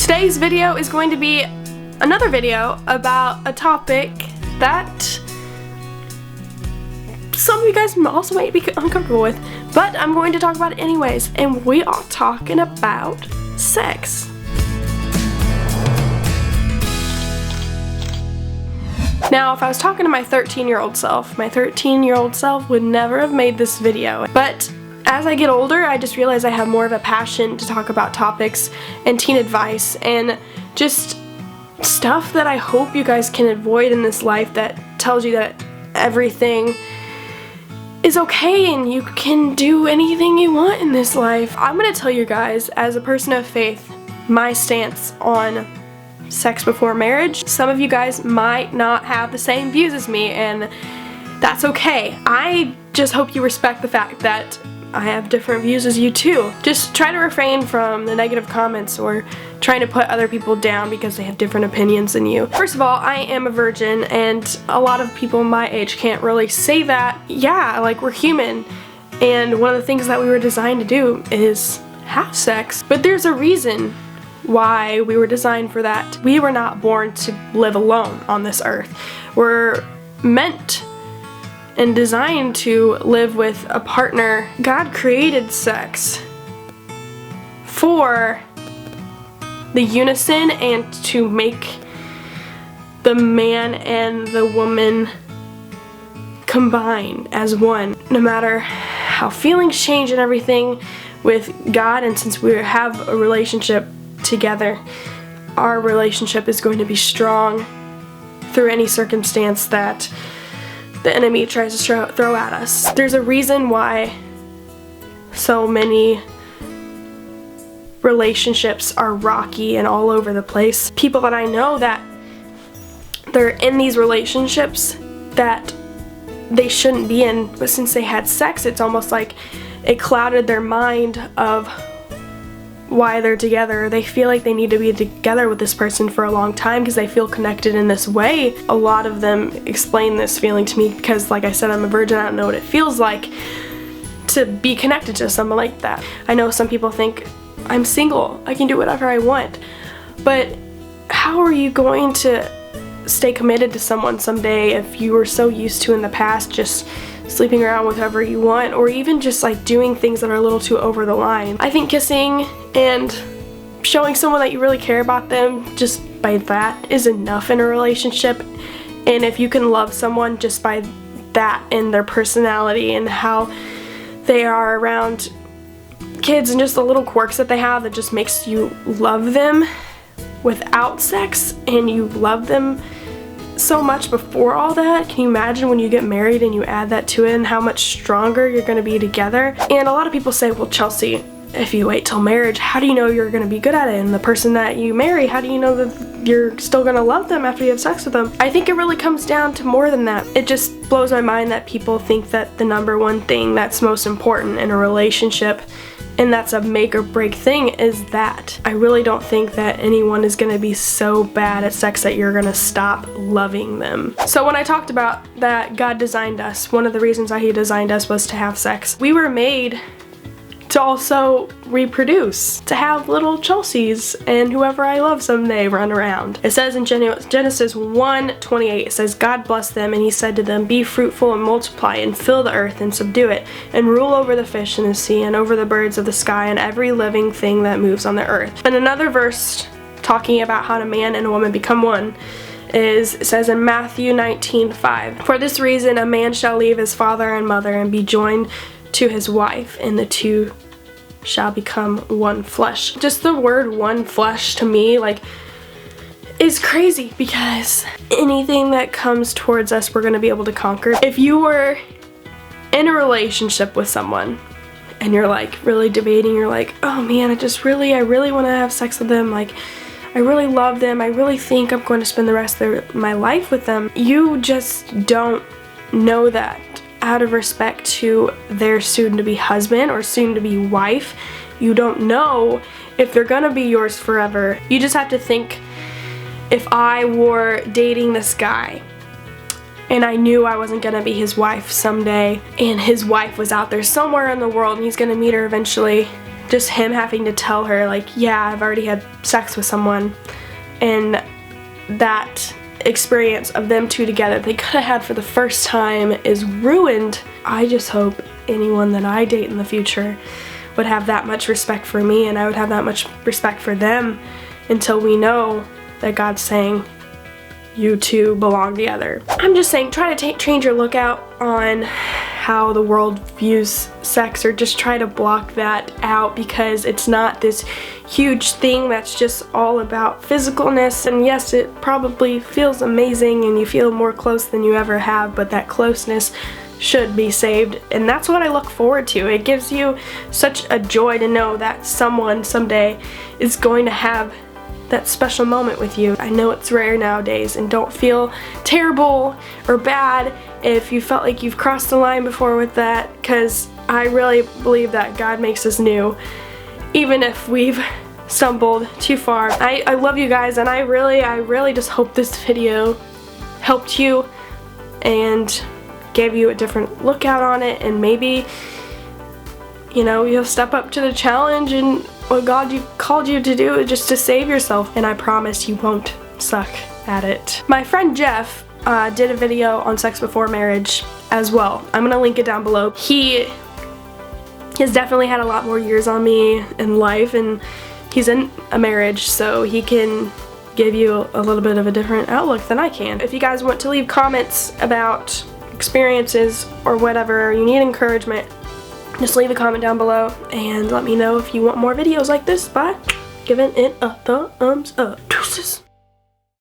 Today's video is going to be another video about a topic that some of you guys also might be uncomfortable with, but I'm going to talk about it anyways, and we are talking about sex. Now, if I was talking to my 13-year-old self, my 13-year-old self would never have made this video, but as I get older, I just realize I have more of a passion to talk about topics and teen advice and just stuff that I hope you guys can avoid in this life that tells you that everything is okay and you can do anything you want in this life. I'm gonna tell you guys, as a person of faith, my stance on sex before marriage. Some of you guys might not have the same views as me, and that's okay. I just hope you respect the fact that I have different views as you too. Just try to refrain from the negative comments or trying to put other people down because they have different opinions than you. First of all, I am a virgin, and a lot of people my age can't really say that. Yeah, like, we're human, and one of the things that we were designed to do is have sex. But there's a reason why we were designed for that. We were not born to live alone on this earth. We're meant and designed to live with a partner. God created sex for the unison and to make the man and the woman combine as one. No matter how feelings change and everything with God, and since we have a relationship together, our relationship is going to be strong through any circumstance that the enemy tries to throw at us. There's a reason why so many relationships are rocky and all over the place. People that I know that they're in these relationships that they shouldn't be in, but since they had sex, it's almost like it clouded their mind of why they're together. They feel like they need to be together with this person for a long time because they feel connected in this way. A lot of them explain this feeling to me because, like I said, I'm a virgin. I don't know what it feels like to be connected to someone like that. I know some people think, I'm single, I can do whatever I want, but how are you going to stay committed to someone someday if you were so used to in the past just sleeping around with whoever you want, or even just like doing things that are a little too over the line? I think kissing and showing someone that you really care about them, just by that, is enough in a relationship. And if you can love someone just by that and their personality and how they are around kids and just the little quirks that they have that just makes you love them without sex, and you love them so much before all that, can you imagine when you get married and you add that to it and how much stronger you're going to be together? And a lot of people say, well, Chelsea, if you wait till marriage, how do you know you're going to be good at it? And the person that you marry, how do you know that you're still going to love them after you have sex with them? I think it really comes down to more than that. It just blows my mind that people think that the number one thing that's most important in a relationship, and that's a make or break thing, is that. I really don't think that anyone is gonna be so bad at sex that you're gonna stop loving them. So when I talked about that God designed us, one of the reasons why He designed us was to have sex. We were made to also reproduce, to have little Chelseas and whoever I love someday run around. It says in Genesis 1:28, it says, God blessed them, and He said to them, be fruitful and multiply and fill the earth and subdue it, and rule over the fish in the sea and over the birds of the sky and every living thing that moves on the earth. And another verse talking about how a man and a woman become one it says in Matthew 19:5, for this reason a man shall leave his father and mother and be joined to his wife, and the two shall become one flesh. Just the word one flesh to me, like, is crazy, because anything that comes towards us we're gonna be able to conquer. If you were in a relationship with someone and you're like really debating, you're like, oh man, I really want to have sex with them, like I really love them, I really think I'm going to spend the rest of my life with them, you just don't know that out of respect to their soon-to-be husband or soon-to-be wife. You don't know if they're gonna be yours forever. You just have to think, if I were dating this guy and I knew I wasn't gonna be his wife someday, and his wife was out there somewhere in the world and he's gonna meet her eventually, just him having to tell her, like, yeah, I've already had sex with someone, and that experience of them two together they could have had for the first time is ruined. I just hope anyone that I date in the future would have that much respect for me, and I would have that much respect for them, until we know that God's saying you two belong together. I'm just saying, try to change your lookout on how the world views sex, or just try to block that out, because it's not this huge thing that's just all about physicalness. And yes, it probably feels amazing and you feel more close than you ever have, but that closeness should be saved, and that's what I look forward to. It gives you such a joy to know that someone someday is going to have that special moment with you. I know it's rare nowadays, and don't feel terrible or bad if you felt like you've crossed the line before with that, because I really believe that God makes us new, even if we've stumbled too far. I love you guys, and I really just hope this video helped you and gave you a different lookout on it, and maybe, you know, you'll step up to the challenge and what God called you to do, just to save yourself, and I promise you won't suck at it. My friend Jeff did a video on sex before marriage as well. I'm gonna link it down below. He has definitely had a lot more years on me in life, and he's in a marriage, so he can give you a little bit of a different outlook than I can. If you guys want to leave comments about experiences or whatever, you need encouragement, just leave a comment down below and let me know if you want more videos like this by giving it a thumbs up. Deuces.